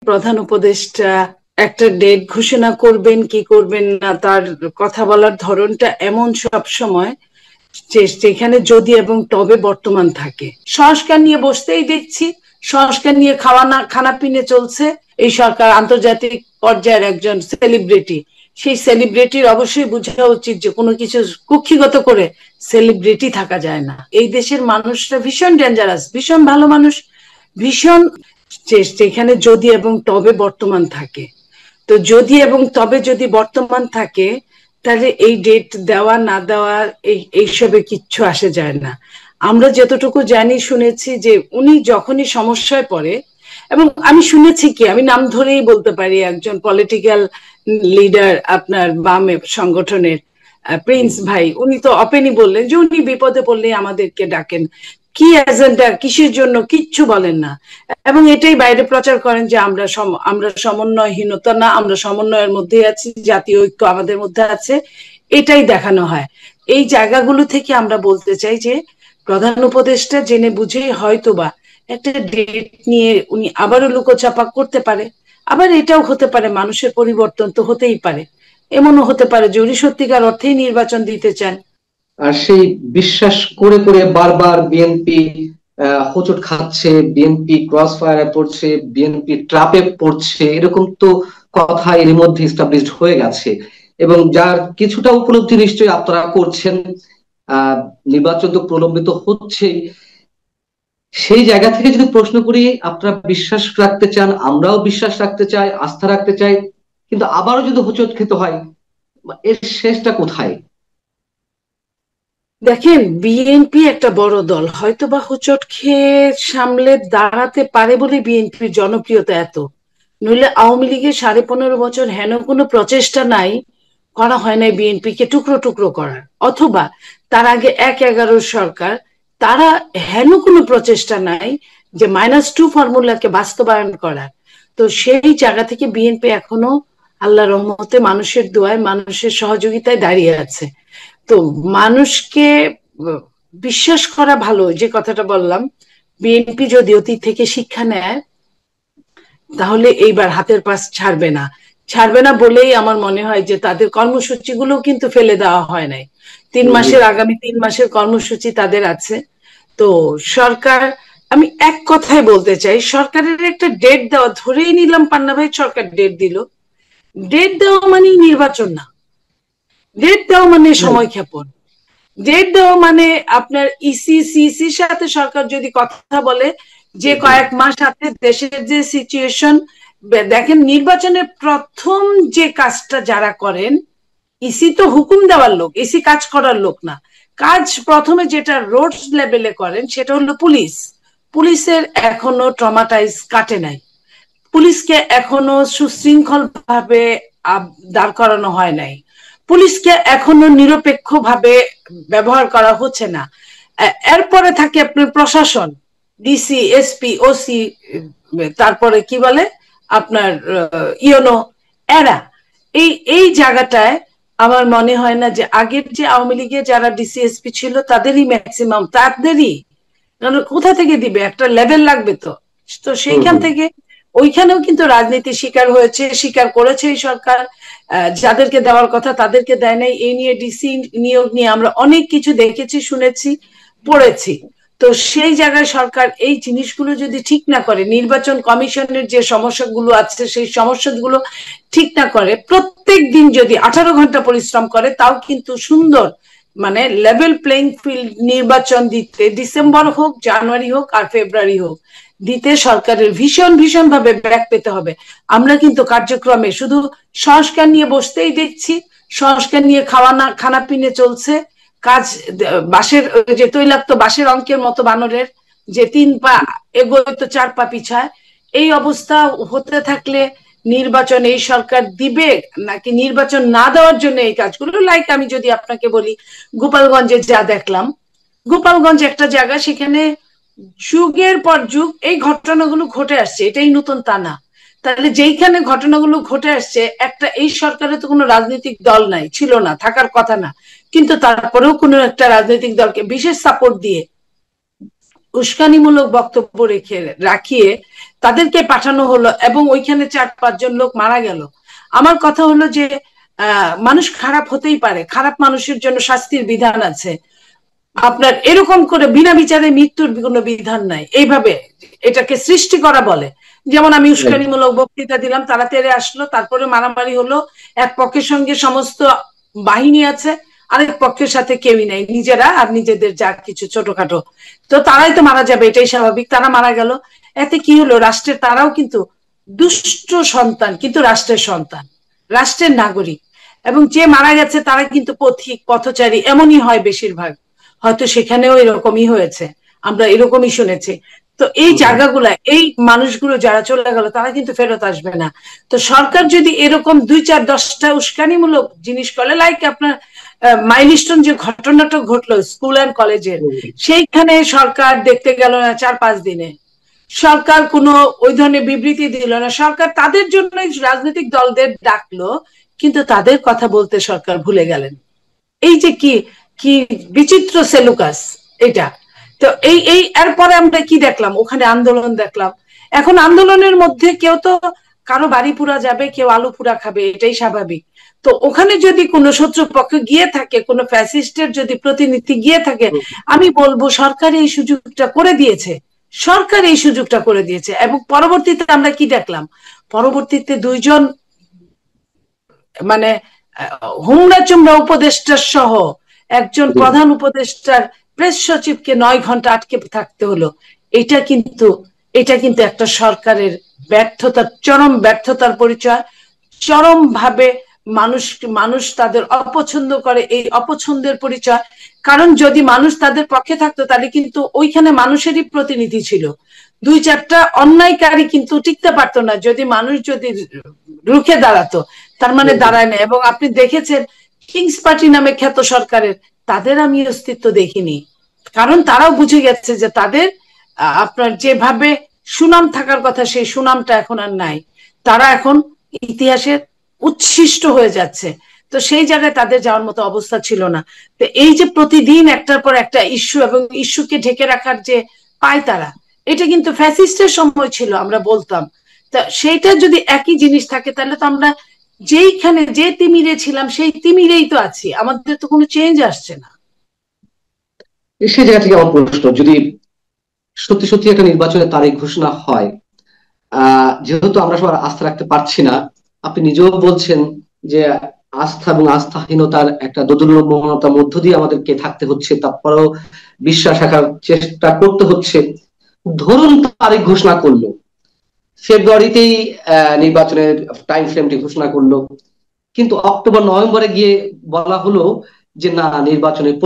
প্রধান উপদেষ্টা একটা ডেট ঘোষণা করবেন কি করবেন না, তার কথা বলার ধরনটা এমন সব সময় যেখানে যদি এবং তবে বর্তমান থাকে। সংস্কার নিয়ে বসতেই দেখছি, সংস্কার নিয়ে খানা পিনে চলছে। এই সরকার আন্তর্জাতিক পর্যায়ের একজন সেলিব্রিটি, সেই সেলিব্রিটির অবশ্যই বোঝা উচিত যে কোনো কিছু কুক্ষিগত করে সেলিব্রিটি থাকা যায় না। এই দেশের মানুষরা ভীষণ ডেঞ্জারাস, ভীষণ ভালো মানুষ, ভীষণ যেখানে যদি এবং তবে বর্তমান থাকে। তো যদি এবং তবে যদি বর্তমান থাকে, তাহলে এই ডেট দেওয়া না দেওয়া এইসবে কিচ্ছু আসে যায় না। আমরা যতটুকু জানি শুনেছি যে উনি যখনই সমস্যায় পড়ে, এবং আমি শুনেছি কি, আমি নাম ধরেই বলতে পারি, একজন পলিটিক্যাল লিডার আপনার বাম সংগঠনের প্রিন্স ভাই, উনি তো ওপেনই বললেন যে উনি বিপদে পড়লে আমাদেরকে ডাকেন, কি এজেন্ডা কিসের জন্য কিচ্ছু বলেন না, এবং এটাই বাইরে প্রচার করেন যে আমরা সমন্বয়হীনতা না, আমরা সমন্বয়ের মধ্যে আছি, জাতীয় ঐক্য আমাদের মধ্যে আছে, এটাই দেখানো হয়। এই জায়গাগুলো থেকে আমরা বলতে চাই যে প্রধান উপদেষ্টা জেনে বুঝেই হয়তোবা একটা ডেট নিয়ে উনি আবারও লুকোচাপা করতে পারে। আবার এটাও হতে পারে মানুষের পরিবর্তন তো হতেই পারে, এমনও হতে পারে যে উনি সত্যিকার অর্থেই নির্বাচন দিতে চান। আর সেই বিশ্বাস করে করে বারবার বিএনপি হোঁচট খাচ্ছে, বিএনপি ক্রস ফায়ারে পড়ছে, বিএনপি ট্রাপে পড়ছে, এরকম তো কথা এর মধ্যে এস্টাবলিশড হয়ে গেছে, এবং যার কিছুটা উপলব্ধি নিশ্চয়ই আপনারা করছেন। নির্বাচন তো প্রলম্বিত হচ্ছেই। সেই জায়গা থেকে যদি প্রশ্ন করি, আপনারা বিশ্বাস রাখতে চান, আমরাও বিশ্বাস রাখতে চাই, আস্থা রাখতে চাই, কিন্তু আবারও যদি হোঁচট খেতে হয়, এর শেষটা কোথায়? দেখেন, বিএনপি একটা বড় দল, হয়তো বা হোঁচট খেয়ে সামলে দাঁড়াতে পারে বলে বিএনপির জনপ্রিয়তা এত। নইলে আওয়ামী লীগের 15.5 বছর হেন কোনো প্রচেষ্টা নাই, করা হয় নাই বিএনপিকে টুকরো টুকরো করার, অথবা তার আগে 1/11 সরকার, তারা হেন কোনো প্রচেষ্টা নাই যে -2 ফর্মুলাকে বাস্তবায়ন করার। তো সেই জায়গা থেকে বিএনপি এখনো আল্লাহ রহমতে মানুষের দোয়ায় মানুষের সহযোগিতায় দাঁড়িয়ে আছে। তো মানুষকে বিশ্বাস করা ভালো, যে কথাটা বললাম, বিএনপি যদি অতীত থেকে শিক্ষা নেয় তাহলে এইবার হাতের পাশ ছাড়বে না। ছাড়বে না বলেই আমার মনে হয় যে তাদের কর্মসূচিগুলো কিন্তু ফেলে দেওয়া হয় নাই। 3 মাসের, আগামী 3 মাসের কর্মসূচি তাদের আছে। তো সরকার, আমি এক কথায় বলতে চাই, সরকারের একটা ডেট দেওয়া, ধরেই নিলাম পান্না ভাই সরকার ডেট দিল, ডেট দেওয়া মানে নির্বাচন না, ডেট দেওয়া মানে সময় ক্ষেপণ, ডেট দেওয়া মানে আপনার সিসির সাথে সরকার যদি কথা বলে যে কয়েক মাস হাতে দেশের যে সিচুয়েশন, দেখেন নির্বাচনের প্রথম যে কাজটা যারা করেন, ইসি তো হুকুম দেওয়ার লোক, ইসি কাজ করার লোক না। কাজ প্রথমে যেটা রোড লেভেলে করেন সেটা হলো পুলিশ। পুলিশের এখনো ট্রমাটাইজ কাটে নাই, পুলিশকে এখনো সুশৃঙ্খল ভাবে দাঁড় করানো হয় নাই, পুলিশকে এখনো নিরপেক্ষ ভাবে ব্যবহার করা হচ্ছে না। এরপরে থাকে আপনার প্রশাসন, ডিসি, এসপি, ওসি, তারপরে কি বলে আপনার ইউনো, এরা এই জায়গাটায় আমার মনে হয় না যে আগের যে আওয়ামী লীগের যারা ডিসি, এসপি ছিল তাদেরই ম্যাক্সিমাম, তাদেরই কোথা থেকে দিবে, একটা লেভেল লাগবে তো। তো সেইখান থেকে ওইখানেও কিন্তু রাজনীতি শিকার হয়েছে, স্বীকার করেছে এই সরকার, যাদেরকে দেওয়ার কথা তাদেরকে দেয় নাই। এই নিয়ে ডিসি নিয়োগ নিয়ে আমরা অনেক কিছু দেখেছি, শুনেছি, পড়েছি। তো সেই জায়গায় সরকার এই জিনিসগুলো যদি ঠিক না করে, নির্বাচন কমিশনের যে সমস্যাগুলো আছে সেই সমস্যাগুলো ঠিক না করে, প্রত্যেক দিন যদি 18 ঘন্টা পরিশ্রম করে, তাও কিন্তু সুন্দর মানে লেভেল প্লেইং ফিল্ড নির্বাচন দিতে, ডিসেম্বর হোক, জানুয়ারি হোক আর ফেব্রুয়ারি হোক, দিতে সরকারের ভীষণ ভীষণ ভাবে ব্যাক পেতে হবে। আমরা কিন্তু কার্যক্রমে শুধু সংস্কার নিয়ে বসতেই দেখছি, সংস্কার নিয়ে খানা পিনে চলছে, কাজ বাঁশের যে তৈলাক্ত বাঁশের অঙ্কের মতো বানরের, যে 3 পা এগোয় তো 4 পা পিছায়। এই অবস্থা হতে থাকলে নির্বাচন এই সরকার দিবে নাকি নির্বাচন না দেওয়ার জন্য এই কাজগুলো, লাইক আমি যদি আপনাকে বলি গোপালগঞ্জে যা দেখলাম, গোপালগঞ্জ একটা জায়গা, সেখানে যুগের পর যুগ এই ঘটনাগুলো ঘটে আসছে, এটাই নতুন তা না। তাহলে যেইখানে ঘটনাগুলো ঘটে আসছে, একটা এই সরকারে তো কোনো রাজনৈতিক দল নাই, ছিল না, থাকার কথা না, কিন্তু তারপরেও কোনো একটা রাজনৈতিক দলকে বিশেষ সাপোর্ট দিয়ে উস্কানিমূলক বক্তব্য রাখিয়ে তাদেরকে পাঠানো হলো এবং ওইখানে 4-5 জন লোক মারা গেল। আমার কথা হলো যে মানুষ খারাপ হতেই পারে, খারাপ মানুষের জন্য শাস্তির বিধান আছে। আপনার এরকম করে বিনা বিচারে মৃত্যুর কোনো বিধান নাই। এইভাবে এটাকে সৃষ্টি করা বলে। যেমন আমি উস্কানিমূলক বক্তৃতা দিলাম, তারা তেড়ে আসলো, তারপরে মারামারি হলো, এক পক্ষের সঙ্গে সমস্ত বাহিনী আছে, আরেক পক্ষের সাথে কেউই নাই, নিজেরা আর নিজেদের যা কিছু ছোটখাটো, তো তারাই তো মারা যাবে, এটাই স্বাভাবিক। তারা মারা গেল, এতে কি হলো? রাষ্ট্রের, তারাও কিন্তু দুষ্ট সন্তান, কিন্তু রাষ্ট্রের সন্তান, রাষ্ট্রের নাগরিক। এবং যে মারা গেছে তারা কিন্তু পথিক পথচারী, এমনই হয় বেশিরভাগ। হয়তো সেখানেও এরকমই হয়েছে, আমরা এরকমই শুনেছি। তো এই জায়গাগুলা, এই মানুষগুলো যারা চলে গেল তারা কিন্তু ফেরত আসবে না। তো সরকার যদি এরকম 2-4-10টা উস্কানিমূলক জিনিস করে, লাইক আপনার মাইলস্টোন যে ঘটনাটা ঘটলো স্কুল অ্যান্ড কলেজের, সেইখানে সরকার দেখতে গেল না 4-5 দিনে, সরকার কোনো ওই ধরনের বিবৃতি দিল না, সরকার তাদের জন্য রাজনৈতিক দলদের ডাকলো, কিন্তু তাদের কথা বলতে সরকার ভুলে গেলেন। এই যে কি কি বিচিত্র সেলুকাস এটা। তো এই এই এরপরে আমরা কি দেখলাম? ওখানে আন্দোলন দেখলাম। এখন আন্দোলনের মধ্যে কেউ তো, কারো বাড়ি পুরা যাবে, কেউ আলু পুরা খাবে, এটাই স্বাভাবিক। তো ওখানে যদি কোনো শত্রুপক্ষ গিয়ে থাকে, কোনো ফ্যাসিস্টের যদি প্রতিনিধি গিয়ে থাকে, আমি বলবো সরকার এই সুযোগটা করে দিয়েছে, সরকার এই সুযোগটা করে দিয়েছে। এবং পরবর্তীতে আমরা কি দেখলাম? পরবর্তীতে 2জন মানে হুমড়া চুমড়া উপদেষ্টার সহ একজন প্রধান উপদেষ্টার প্রেস সচিবকে 9 ঘন্টা আটকে থাকতে হলো। এটা কিন্তু একটা সরকারের ব্যর্থতার, চরম ব্যর্থতার পরিচয়। চরম ভাবে মানুষ তাদের অপছন্দ করে, এই অপছন্দের পরিচয়। কারণ যদি মানুষ তাদের পক্ষে থাকতো তাহলে কিন্তু ওইখানে মানুষেরই প্রতিনিধি ছিল। 2-4টা অন্যায়কারী কিন্তু টিকতে পারতো না যদি মানুষ যদি রুখে দাঁড়াতো। তার মানে দাঁড়ায় না। এবং আপনি দেখেছেন কিংস পার্টি নামে খ্যাত সরকারের, তাদের আমি অস্তিত্ব দেখিনি। কারণ তারাও বুঝে গেছে যে তাদের আপনার যেভাবে সুনাম থাকার কথা, সেই সুনামটা এখন আর নাই। তারা এখন ইতিহাসের উচ্ছিষ্ট হয়ে যাচ্ছে। তো সেই জায়গায় তাদের যাওয়ার মতো অবস্থা ছিল না। তো এই যে প্রতিদিন একটার পর একটা ইস্যু, এবং ইস্যুকে ঢেকে রাখার যে পায় তারা, এটা কিন্তু ফ্যাসিস্টের সময় ছিল, আমরা বলতাম। তা সেইটা যদি একই জিনিস থাকে, তাহলে তো আমরা যেইখানে যে তিমিরে ছিলাম সেই তিমিরেই তো আছি, আমাদের তো কোনো চেঞ্জ আসছে না। সেই জায়গা থেকে আমার প্রশ্ন, যদি সত্যি সত্যি একটা নির্বাচনের তারিখ ঘোষণা হয়, যেহেতু আমরা সবার আস্থা রাখতে পারছি না, আপনি নিজেও বলছেন যে আস্থা এবং আস্থাহীনতার একটা দোদুল্যমানতার মধ্য দিয়ে আমাদেরকে থাকতে হচ্ছে, তারপরেও বিশ্বাস রাখার চেষ্টা করতে হচ্ছে। ধরুন তারিখ ঘোষণা করলো, ফেব্রুয়ারিতেই নির্বাচনের টাইম ফ্রেমটি ঘোষণা করলো, কিন্তু অক্টোবর নভেম্বরে গিয়ে বলা হলো যে না, নির্বাচনের